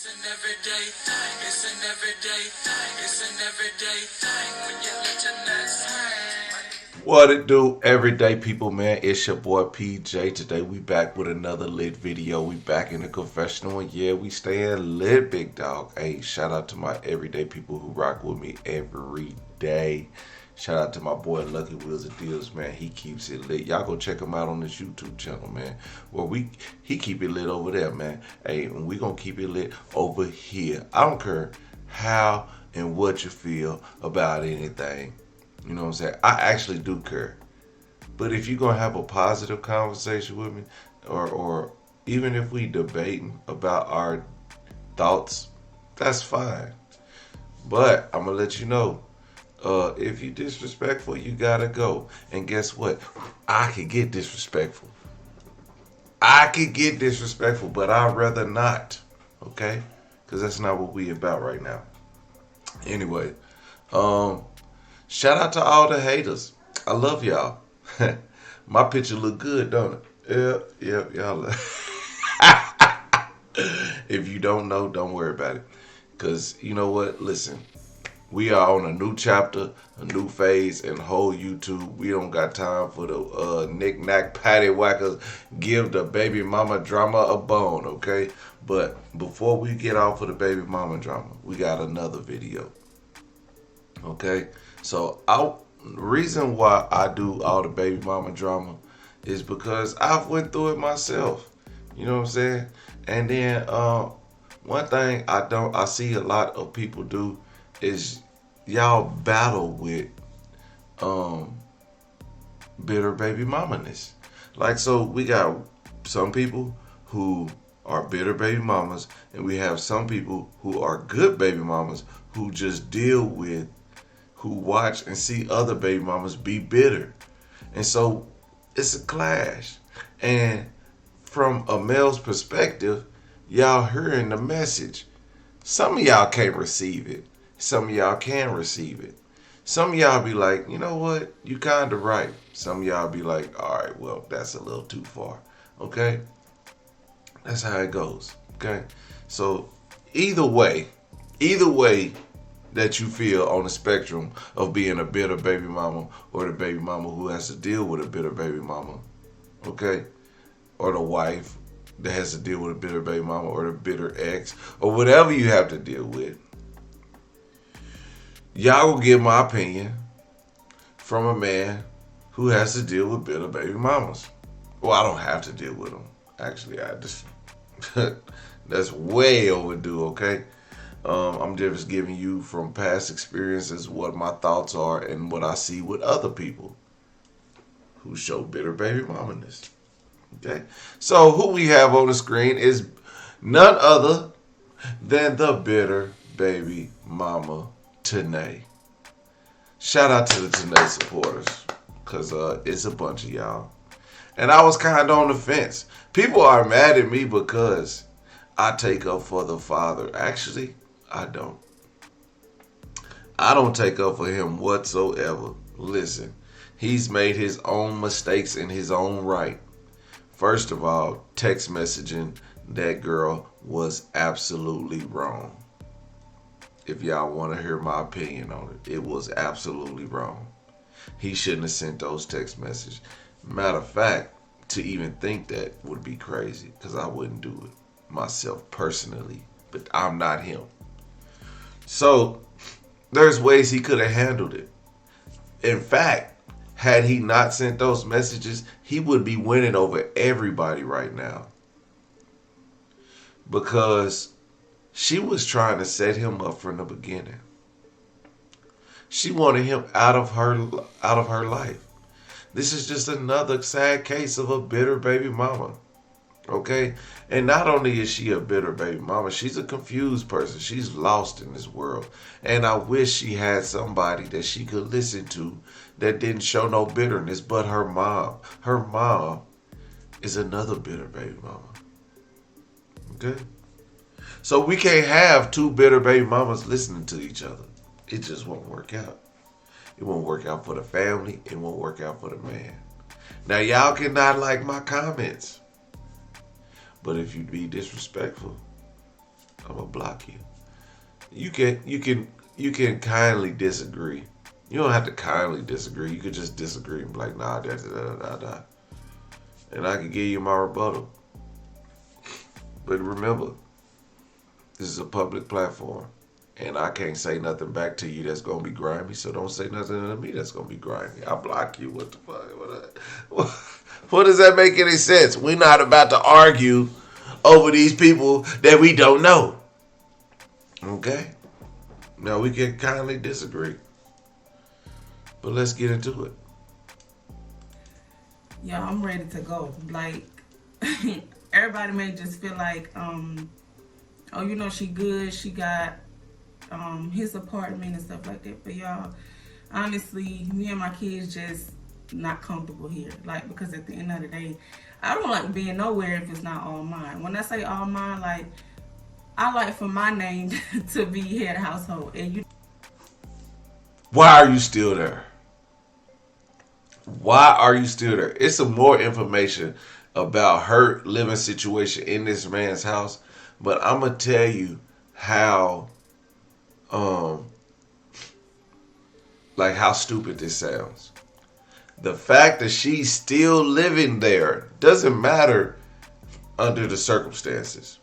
It's an everyday thing. It's an everyday thing. It's an everyday thing when you let your nuts hang. What it do, everyday people, man? It's your boy PJ. Today we back with another lit video. We back in the confessional, and yeah, we staying lit, big dog. Hey, shout out to my everyday people who rock with me every day. Shout out to my boy Lucky Wheels of Deals, man. He keeps it lit. Y'all go check him out on his YouTube channel, man. Well, he keep it lit over there, man. Hey, and we gonna keep it lit over here. I don't care how and what you feel about anything. You know what I'm saying? I actually do care. But if you're gonna have a positive conversation with me, or even if we debating about our thoughts, that's fine. But I'm gonna let you know. If you disrespectful, you gotta go. And guess what? I could get disrespectful. But I'd rather not. Okay? Because that's not what we about right now. Anyway, shout out to all the haters. I love y'all. My picture look good, don't it? Yep, y'all. If you don't know, don't worry about it. Because you know what? Listen. We are on a new chapter, a new phase, and whole YouTube. We don't got time for the knick-knack, patty-whackers, give the baby mama drama a bone, okay? But before we get off of the baby mama drama, we got another video, okay? So, reason why I do all the baby mama drama is because I've went through it myself. You know what I'm saying? And then one thing I see a lot of people do is y'all battle with bitter baby mamaness. Like, so we got some people who are bitter baby mamas, and we have some people who are good baby mamas who just who watch and see other baby mamas be bitter. And so it's a clash. And from a male's perspective, y'all hearing the message. Some of y'all can't receive it. Some of y'all can receive it. Some of y'all be like, you know what? You kind of right. Some of y'all be like, all right, well, that's a little too far. Okay? That's how it goes. Okay? So either way that you feel on the spectrum of being a bitter baby mama or the baby mama who has to deal with a bitter baby mama, okay? Or the wife that has to deal with a bitter baby mama or the bitter ex or whatever you have to deal with. Y'all will get my opinion from a man who has to deal with bitter baby mamas. Well, I don't have to deal with them. Actually, I just that's way overdue, okay? I'm just giving you from past experiences what my thoughts are and what I see with other people who show bitter baby mamaness. Okay? So who we have on the screen is none other than the bitter baby mama Tannae. Shout out to the Tannae supporters, because it's a bunch of y'all. And I was kind of on the fence. People are mad at me because I take up for the father. Actually, I don't. I don't take up for him whatsoever. Listen, he's made his own mistakes in his own right. First of all, text messaging that girl was absolutely wrong. If y'all want to hear my opinion on it, it was absolutely wrong. He shouldn't have sent those text messages. Matter of fact, to even think that would be crazy, because I wouldn't do it myself personally. But I'm not him. So there's ways he could have handled it. In fact, had he not sent those messages, he would be winning over everybody right now. Because she was trying to set him up from the beginning. She wanted him out of her life. This is just another sad case of a bitter baby mama. Okay? And not only is she a bitter baby mama, she's a confused person. She's lost in this world. And I wish she had somebody that she could listen to that didn't show no bitterness but her mom. Her mom is another bitter baby mama. Okay? So we can't have two bitter baby mamas listening to each other. It just won't work out. It won't work out for the family. It won't work out for the man. Now, y'all cannot like my comments. But if you be disrespectful, I'm gonna block you. You can kindly disagree. You don't have to kindly disagree. You could just disagree and be like, nah, da da da da da. And I can give you my rebuttal. But remember, this is a public platform. And I can't say nothing back to you that's gonna be grimy, so don't say nothing to me that's gonna be grimy. I block you. What the fuck? What does that make any sense? We're not about to argue over these people that we don't know. Okay? Now we can kindly disagree. But let's get into it. Yeah, I'm ready to go. Like, everybody may just feel like, oh, you know, she good. She got his apartment and stuff like that. But y'all, honestly, me and my kids just not comfortable here. Like, because at the end of the day, I don't like being nowhere if it's not all mine. When I say all mine, like, I like for my name to be head of household. And you. Why are you still there? Why are you still there? It's some more information about her living situation in this man's house, but I'm gonna tell you how, like how stupid this sounds. The fact that she's still living there doesn't matter under the circumstances,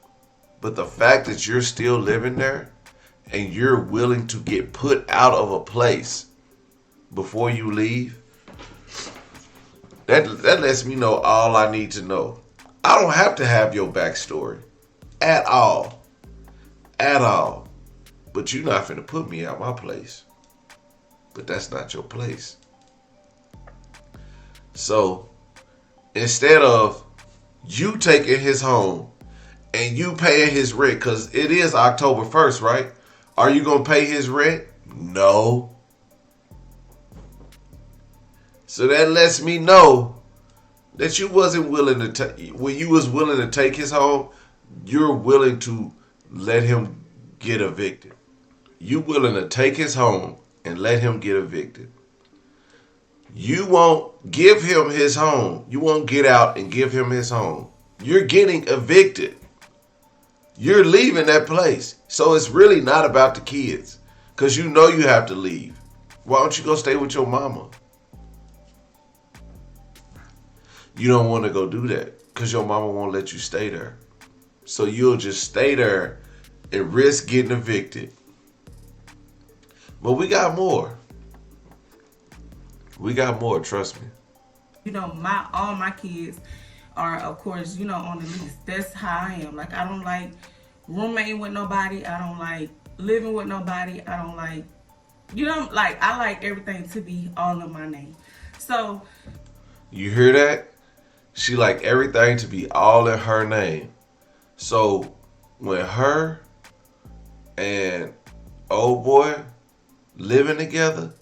but the fact that you're still living there and you're willing to get put out of a place before you leave. That lets me know all I need to know. I don't have to have your backstory at all. At all. But you're not finna put me out my place. But that's not your place. So, instead of you taking his home and you paying his rent, because it is October 1st, right? Are you going to pay his rent? No. So that lets me know that you wasn't willing to when you was willing to take his home, you're willing to let him get evicted. You willing to take his home and let him get evicted. You won't give him his home. You won't get out and give him his home. You're getting evicted. You're leaving that place. So it's really not about the kids. Because you know you have to leave. Why don't you go stay with your mama? You don't want to go do that because your mama won't let you stay there. So you'll just stay there and risk getting evicted. But we got more. We got more, trust me. You know, all my kids are, of course, you know, on the lease. That's how I am. Like, I don't like roommating with nobody. I don't like living with nobody. I don't like, you know, like, I like everything to be all in my name. So. You hear that? She like everything to be all in her name. So when her and old boy living together,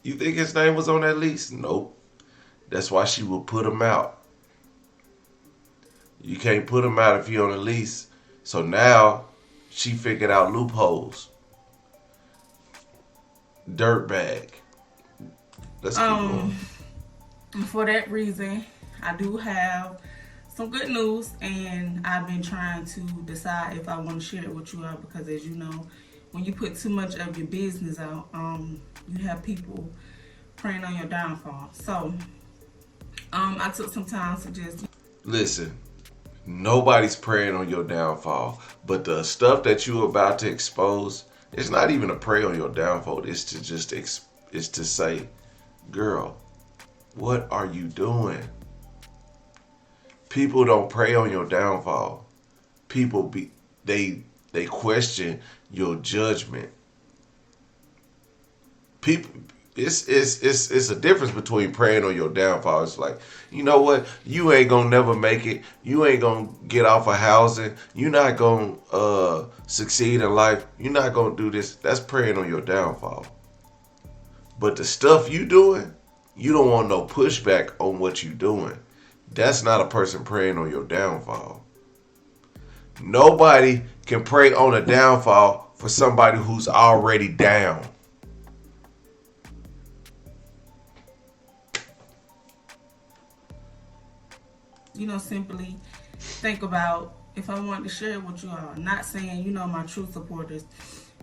you think his name was on that lease? Nope. That's why she will put him out. You can't put him out if he on a lease. So now she figured out loopholes. Dirtbag. Let's keep going. For that reason, I do have some good news, and I've been trying to decide if I want to share it with you all because, as you know, when you put too much of your business out, you have people preying on your downfall. So, I took some time to just listen. Nobody's preying on your downfall, but the stuff that you're about to expose, it's not even a prey on your downfall. It's to just it's to say, girl, what are you doing? People don't prey on your downfall. People they question your judgment. People, it's a difference between preying on your downfall. It's like, you know what? You ain't gonna never make it. You ain't gonna get off of housing. You're not gonna succeed in life. You're not gonna do this. That's preying on your downfall. But the stuff you doing, you don't want no pushback on what you doing. That's not a person preying on your downfall. Nobody can prey on a downfall for somebody who's already down. You know, simply think about if I wanted to share it with you all. Not saying, my true supporters,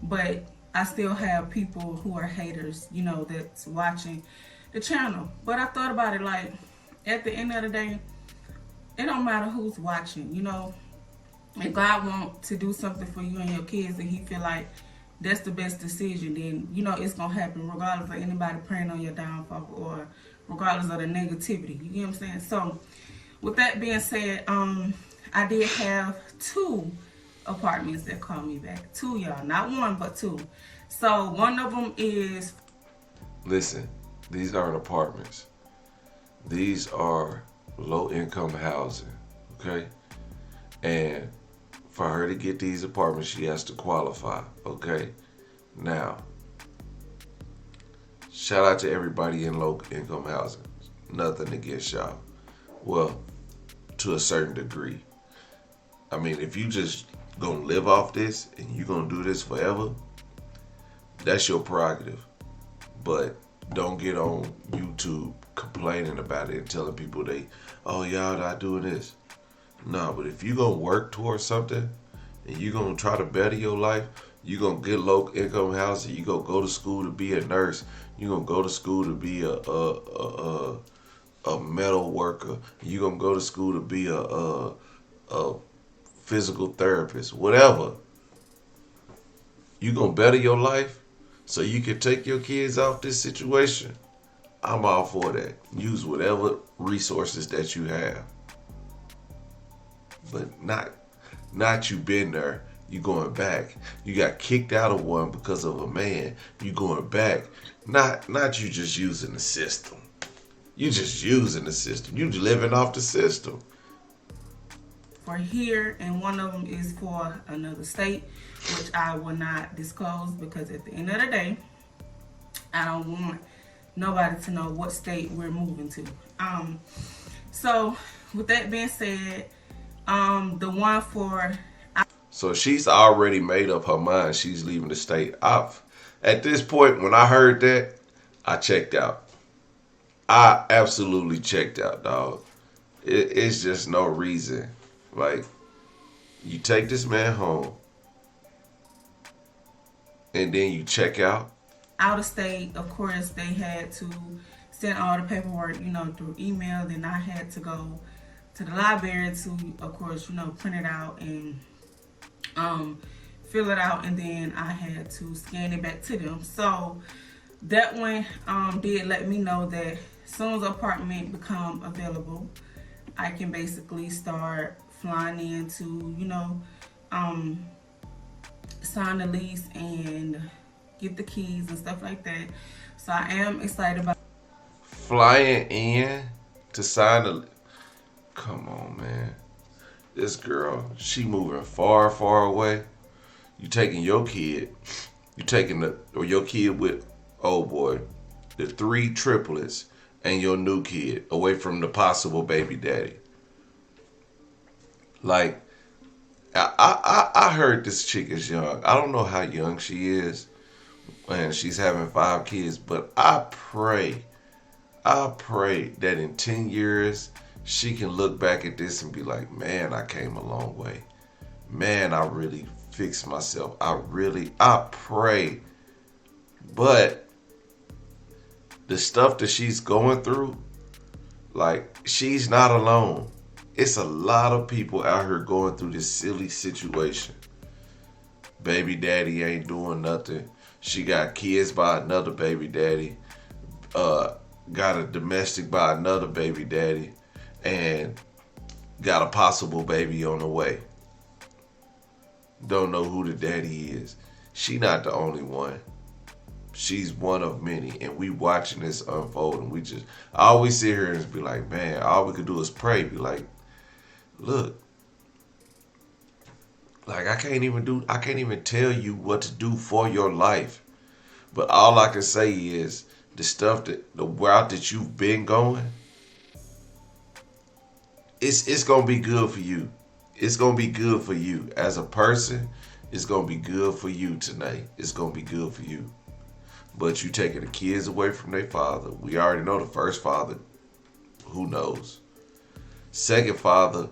but I still have people who are haters, that's watching the channel. But I thought about it like, at the end of the day, it don't matter who's watching, If God wants to do something for you and your kids and he feel like that's the best decision, then, it's going to happen regardless of anybody praying on your downfall or regardless of the negativity. You get what I'm saying? So, with that being said, I did have 2 apartments that called me back. 2, y'all. Not 1, but 2. So, one of them is... Listen, these aren't apartments. These are low-income housing, okay? And for her to get these apartments, she has to qualify, okay? Now, shout out to everybody in low-income housing. Nothing against y'all. Well, to a certain degree. I mean, if you just gonna live off this and you gonna do this forever, that's your prerogative. But don't get on YouTube complaining about it and telling people y'all not doing this. No, but if you gonna work towards something and you gonna try to better your life, you gonna get low income housing, you gonna go to school to be a nurse, you gonna go to school to be a metal worker, you gonna go to school to be a physical therapist, whatever. You gonna better your life so you can take your kids off this situation. I'm all for that. Use whatever resources that you have. But not you been there, you going back. You got kicked out of one because of a man. You going back. Not you just using the system. You just using the system. You living off the system. For here, and one of them is for another state, which I will not disclose because at the end of the day, I don't want nobody to know what state we're moving to. So with that being said, the one for... So she's already made up her mind she's leaving the state. At this point, when I heard that, I checked out. I absolutely checked out, dog. It's just no reason. Like, you take this man home, and then you check out. Out of state, of course, they had to send all the paperwork, through email. Then I had to go to the library to, of course, print it out and fill it out, and then I had to scan it back to them. So that one did let me know that as soon as the apartment become available, I can basically start flying in to, sign the lease and get the keys and stuff like that. So I am excited about flying in to sign the... Come on, man. This girl, she moving far, far away. You taking your kid, your kid with, oh boy, the 3 triplets and your new kid away from the possible baby daddy. Like, I heard this chick is young. I don't know how young she is, and she's having 5 kids, but I pray that in 10 years, she can look back at this and be like, man, I came a long way. Man, I really fixed myself. I pray. But the stuff that she's going through, like, she's not alone. It's a lot of people out here going through this silly situation. Baby daddy ain't doing nothing. She got kids by another baby daddy. Got a domestic by another baby daddy. And got a possible baby on the way. Don't know who the daddy is. She not the only one. She's one of many, and we watching this unfold, and I always sit here and be like, man, all we could do is pray. Be like, look, like I can't even tell you what to do for your life. But all I can say is the route that you've been going, it's gonna be good for you. It's gonna be good for you as a person. It's gonna be good for you tonight. It's gonna be good for you. But you taking the kids away from their father. We already know the first father. Who knows? Second father,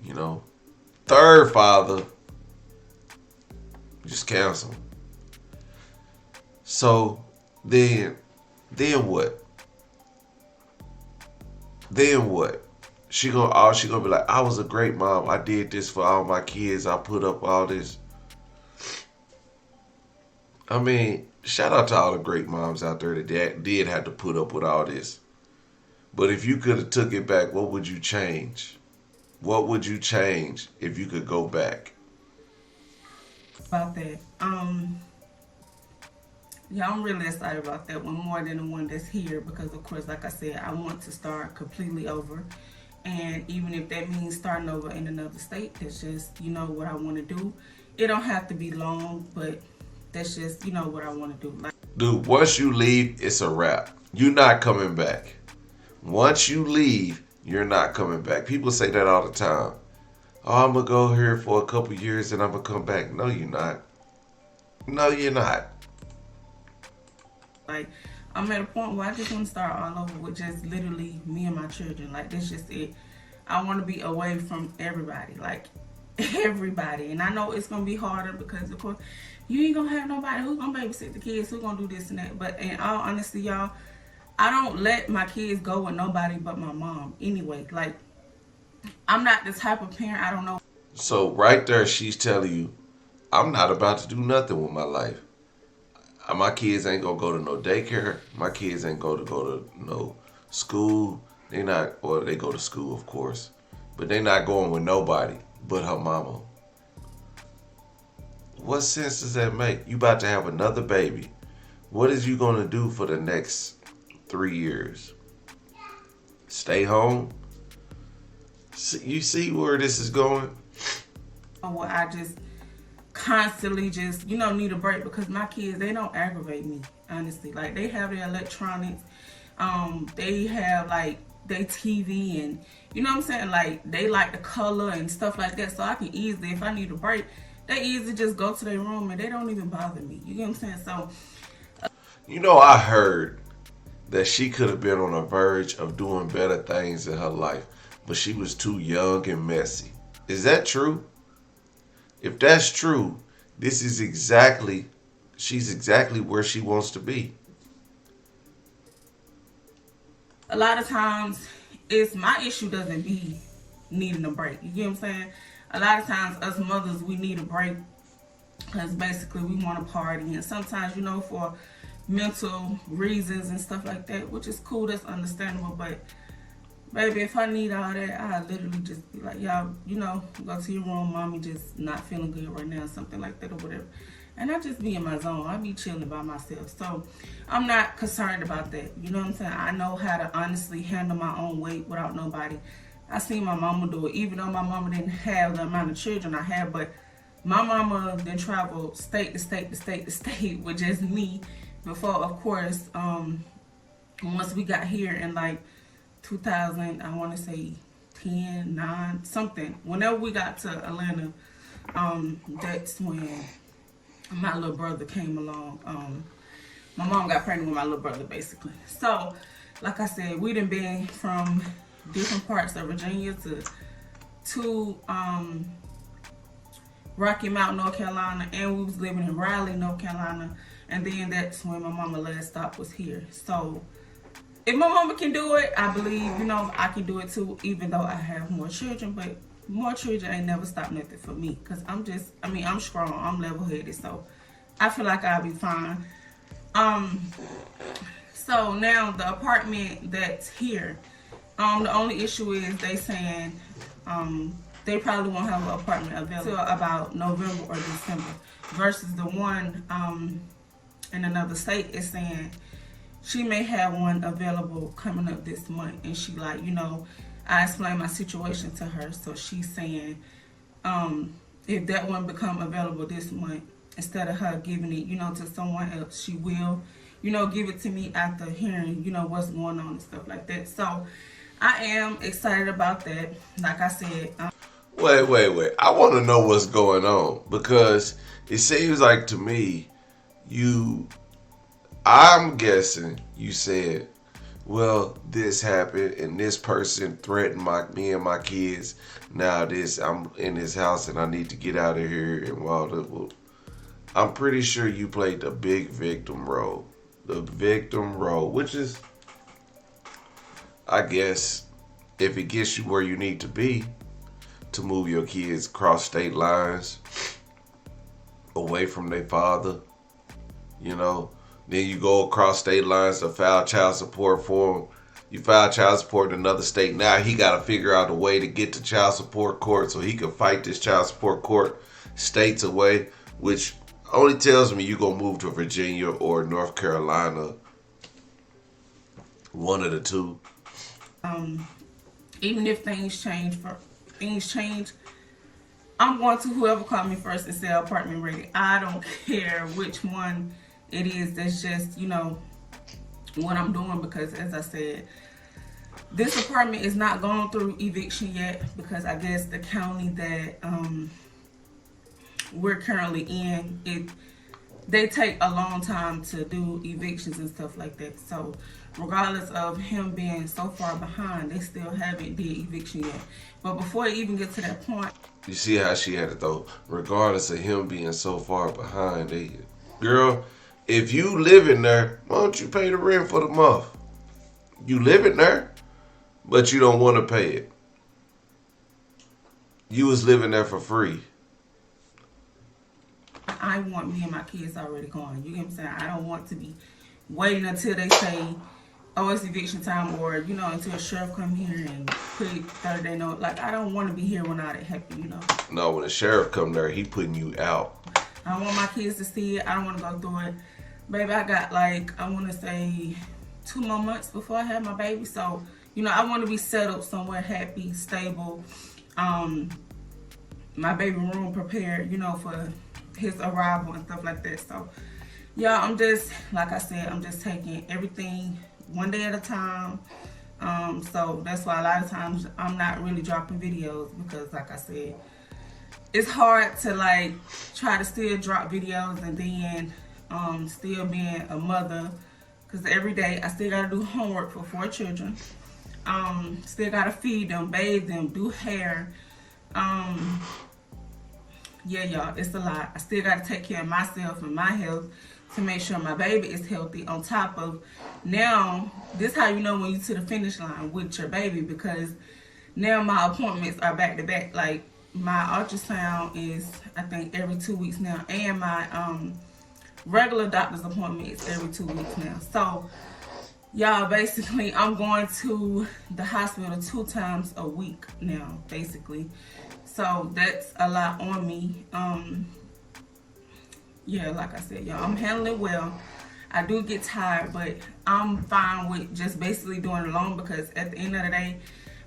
You know, third father, just cancel. So then, then what? Then what? She gonna be like, I was a great mom. I did this for all my kids. I put up all this. I mean, shout out to all the great moms out there that did have to put up with all this. But if you could have took it back, what would you change? What would you change if you could go back? About that. Yeah, I'm really excited about that one more than the one that's here because, of course, like I said, I want to start completely over. And even if that means starting over in another state, that's just, what I want to do. It don't have to be long, but that's just, what I want to do. Like, Dude, once you leave, it's a wrap. You're not coming back. Once you leave, you're not coming back. People say that all the time. Oh, I'm going to go here for a couple years and I'm going to come back. No, you're not. No, you're not. Like, I'm at a point where I just want to start all over with just literally me and my children. Like, that's just it. I want to be away from everybody. Like, everybody. And I know it's going to be harder because, of course, you ain't going to have nobody who's going to babysit the kids, who's going to do this and that. But in all honesty, y'all, I don't let my kids go with nobody but my mom anyway. Like, I'm not the type of parent, I don't know. So right there, she's telling you, I'm not about to do nothing with my life. My kids ain't gonna go to no daycare. My kids ain't go to no school. They not, or they go to school, of course, but they not going with nobody but her mama. What sense does that make? You about to have another baby. What is you gonna do for the next 3 years? Stay home? You see where this is going? Well, I just constantly just, need a break because my kids, they don't aggravate me, honestly. Like, they have their electronics, they have, like, their TV and, you know what I'm saying? Like, they like the color and stuff like that. So I can easily, if I need a break, they easily just go to their room and they don't even bother me. You get what I'm saying? So, I heard that she could have been on the verge of doing better things in her life, but she was too young and messy. Is that true? If that's true, she's exactly where she wants to be. a lot of times, it's my issue doesn't be needing a break. You get what I'm saying? A lot of times, us mothers, we need a break because basically we want to party. And sometimes, for mental reasons and stuff like that, which is cool, that's understandable. But baby, if I need all that, I literally just be like, y'all, go to your room, mommy just not feeling good right now, something like that or whatever. And I just be in my zone. I be chilling by myself. So I'm not concerned about that. You know what I'm saying? I know how to honestly handle my own weight without nobody. I seen my mama do it, even though my mama didn't have the amount of children I had, but my mama then traveled state to state to state to state with just me before, of course, once we got here in like 2000, I want to say 10, 9, something. Whenever we got to Atlanta, that's when my little brother came along. My mom got pregnant with my little brother, basically. So, like I said, we done been from different parts of Virginia to Rocky Mount, North Carolina, and we was living in Raleigh, North Carolina, and then that's when my mama last stop was here. So if my mama can do it, I believe, I can do it too, even though I have more children, but more children ain't never stopped nothing for me, because I'm strong, I'm level-headed, so I feel like I'll be fine. So now the apartment that's here, the only issue is they saying they probably won't have an apartment available until about November or December, versus the one in another state is saying she may have one available coming up this month. And she like, I explained my situation to her, so she's saying if that one become available this month, instead of her giving it, to someone else, she will, give it to me after hearing, what's going on and stuff like that. So I am excited about that. Like I said. Wait. I want to know what's going on, because it seems like to me, I'm guessing you said well, this happened and this person threatened me and my kids. Now I'm in this house and I need to get out of here and well, I'm pretty sure you played the big victim role. The victim role, which is, I guess, if it gets you where you need to be to move your kids across state lines away from their father, you know, then you go across state lines to file child support for him. You file child support in another state. Now he got to figure out a way to get to child support court so he can fight this child support court states away, which only tells me you gonna move to Virginia or North Carolina, one of the two. Even if things change, I'm going to whoever called me first and said apartment ready. I don't care which one it is. That's just, what I'm doing, because as I said, this apartment is not going through eviction yet, because I guess the county that we're currently in, they take a long time to do evictions and stuff like that. So regardless of him being so far behind, they still haven't did eviction yet. But before it even gets to that point, you see how she had it though. Regardless of him being so far behind, girl, if you live in there, why don't you pay the rent for the month? You live in there, but you don't want to pay it. You was living there for free. I want me and my kids already gone. You get what I'm saying? I don't want to be waiting until they say, oh, it's eviction time, or, until a sheriff come here and put 30-day note. Like, I don't want to be here when all that happen, No, when the sheriff come there, he putting you out. I don't want my kids to see it. I don't want to go through it. Baby, I got, I want to say 2 more months before I have my baby. So, I want to be settled somewhere happy, stable. My baby room prepared, for his arrival and stuff like that. So, y'all, I'm just, like I said, I'm just taking everything one day at a time. So that's why a lot of times I'm not really dropping videos, because like I said, it's hard to try to still drop videos and then still being a mother, because every day I still gotta do homework for 4 children. Still gotta feed them, bathe them, do hair. Yeah, y'all, it's a lot. I still gotta take care of myself and my health to make sure my baby is healthy. On top of, now, this how you know when you to the finish line with your baby, because now my appointments are back to back. Like, my ultrasound is, I think, every 2 weeks now, and my regular doctor's appointment is every 2 weeks now. So, y'all, basically, I'm going to the hospital 2 times a week now, basically. So that's a lot on me. Yeah, like I said, y'all, I'm handling it well. I do get tired, but I'm fine with just basically doing it alone, because at the end of the day,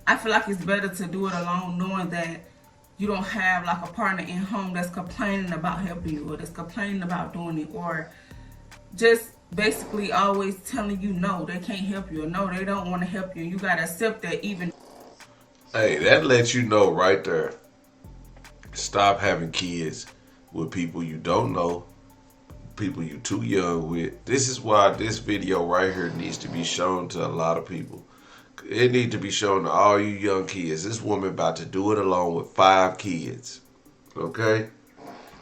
I feel like it's better to do it alone, knowing that you don't have a partner in home that's complaining about helping you, or that's complaining about doing it, or just basically always telling you no, they can't help you, or no, they don't want to help you. You gotta accept that. Even hey, that lets you know right there. Stop having kids with people you don't know, people you too young with. This is why this video right here needs to be shown to a lot of people. It needs to be shown to all you young kids. This woman about to do it alone with 5 kids. Okay?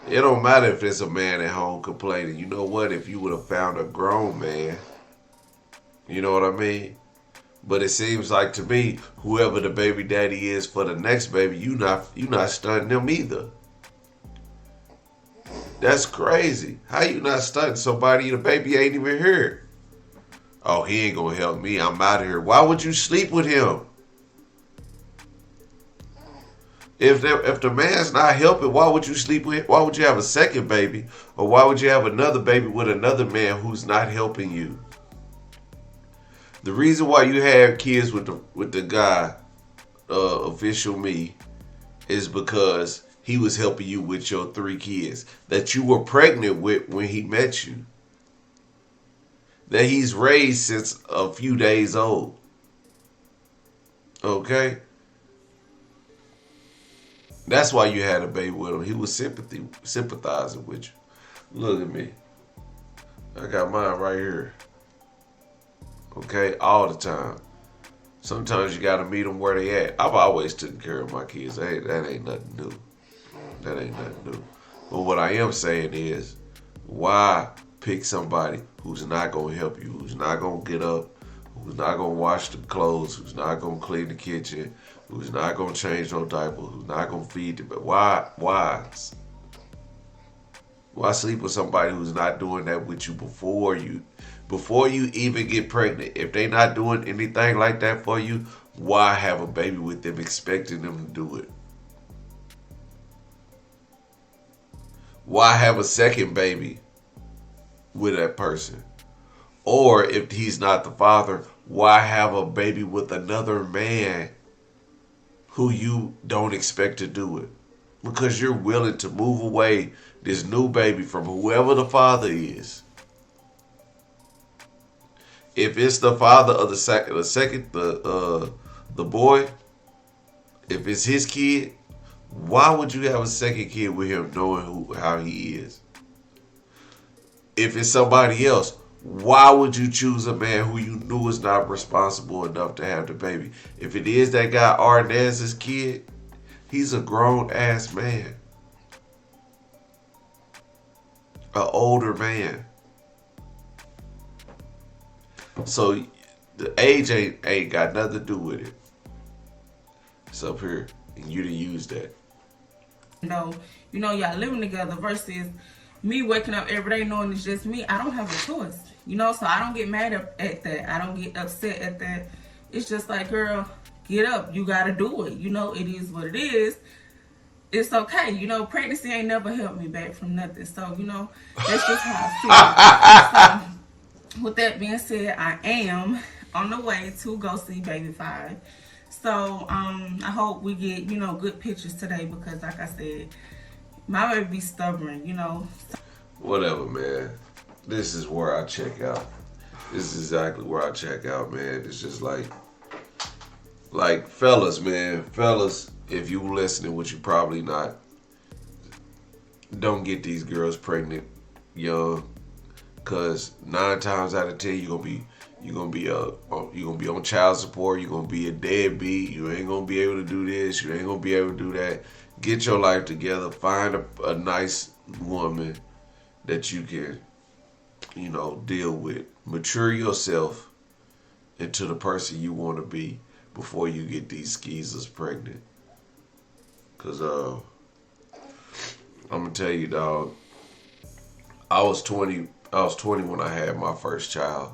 It don't matter if there's a man at home complaining. You know what? If you would have found a grown man, you know what I mean? But it seems like to me, whoever the baby daddy is for the next baby, you not stunting them either. That's crazy. How you not stunting somebody? The baby ain't even here. Oh, he ain't gonna help me. I'm out of here. Why would you sleep with him? If the man's not helping, why would you sleep with him? Why would you have a second baby? Or why would you have another baby with another man who's not helping you? The reason why you have kids with the guy, official me, is because he was helping you with your 3 kids that you were pregnant with when he met you, that he's raised since a few days old. Okay? That's why you had a baby with him. He was sympathizing with you. Look at me. I got mine right here. Okay, all the time. Sometimes you gotta meet them where they at. I've always taken care of my kids. That ain't nothing new. That ain't nothing new. But what I am saying is, why pick somebody who's not gonna help you, who's not gonna get up, who's not gonna wash the clothes, who's not gonna clean the kitchen, who's not gonna change no diaper, who's not gonna feed them? But why sleep with somebody who's not doing that with you before you even get pregnant? If they not doing anything like that for you, why have a baby with them expecting them to do it? Why have a second baby with that person? Or if he's not the father, why have a baby with another man who you don't expect to do it? Because you're willing to move away this new baby from whoever the father is. If it's the father of the boy, if it's his kid, why would you have a second kid with him knowing how he is? If it's somebody else, why would you choose a man who you knew is not responsible enough to have the baby? If it is that guy Arnaz's kid, he's a grown ass man, an older man. So the age ain't got nothing to do with it. It's up here, and you didn't use that. No, y'all living together versus me waking up every day knowing it's just me. I don't have a choice, so I don't get mad at that. I don't get upset at that. It's just like, girl, get up. You got to do it. It is what it is. It's okay. Pregnancy ain't never helped me back from nothing. So, that's just how I feel. So, with that being said, I am on the way to go see Baby 5. So, I hope we get, good pictures today because, like I said, my baby be stubborn, Whatever, man. This is where I check out. This is exactly where I check out, man. It's just like fellas, man. Fellas, if you listening, which you probably not, don't get these girls pregnant young. Cause 9 times out of 10 you're gonna be on child support. You're gonna be a deadbeat. You ain't gonna be able to do this. You ain't gonna be able to do that. Get your life together. Find a nice woman that you can, deal with. Mature yourself into the person you want to be before you get these skeezers pregnant. Cause I'm gonna tell you, dog. I was 20 when I had my first child.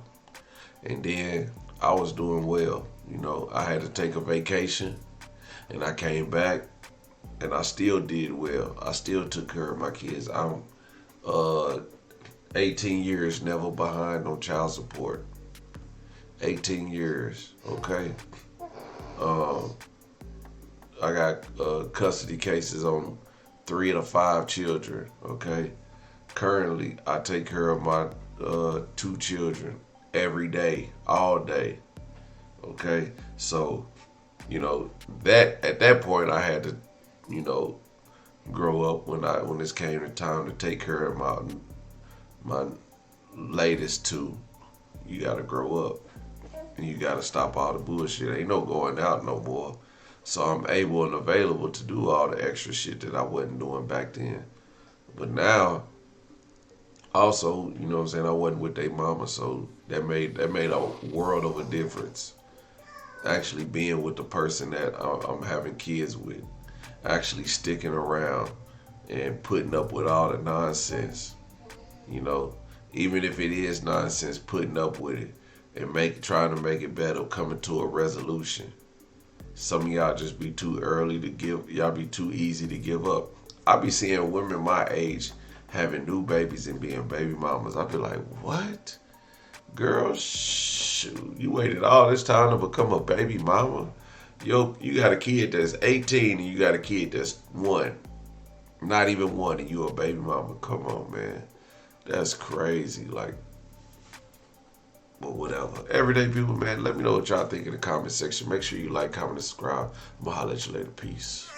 And then I was doing well. I had to take a vacation and I came back and I still did well. I still took care of my kids. I'm 18 years never behind on child support. 18 years, okay? I got custody cases on 3 of the 5 children, okay? Currently, I take care of my 2 children every day, all day. Okay, so that at that point I had to, grow up when this came to time to take care of my latest 2. You gotta grow up and you gotta stop all the bullshit. Ain't no going out no more. So I'm able and available to do all the extra shit that I wasn't doing back then. But now, also, I wasn't with their mama, so that made a world of a difference. Actually being with the person that I'm having kids with, actually sticking around and putting up with all the nonsense, even if it is nonsense, putting up with it and trying to make it better, coming to a resolution. Some of y'all just be too early to give. Y'all be too easy to give up. I be seeing women my age having new babies and being baby mamas. I be like, what? Girl, shoot, you waited all this time to become a baby mama? Yo, you got a kid that's 18 and you got a kid that's 1. Not even 1 and you a baby mama. Come on, man. That's crazy. Like, but whatever. Everyday people, man, let me know what y'all think in the comment section. Make sure you like, comment, and subscribe. I'm going to holler at you later. Peace.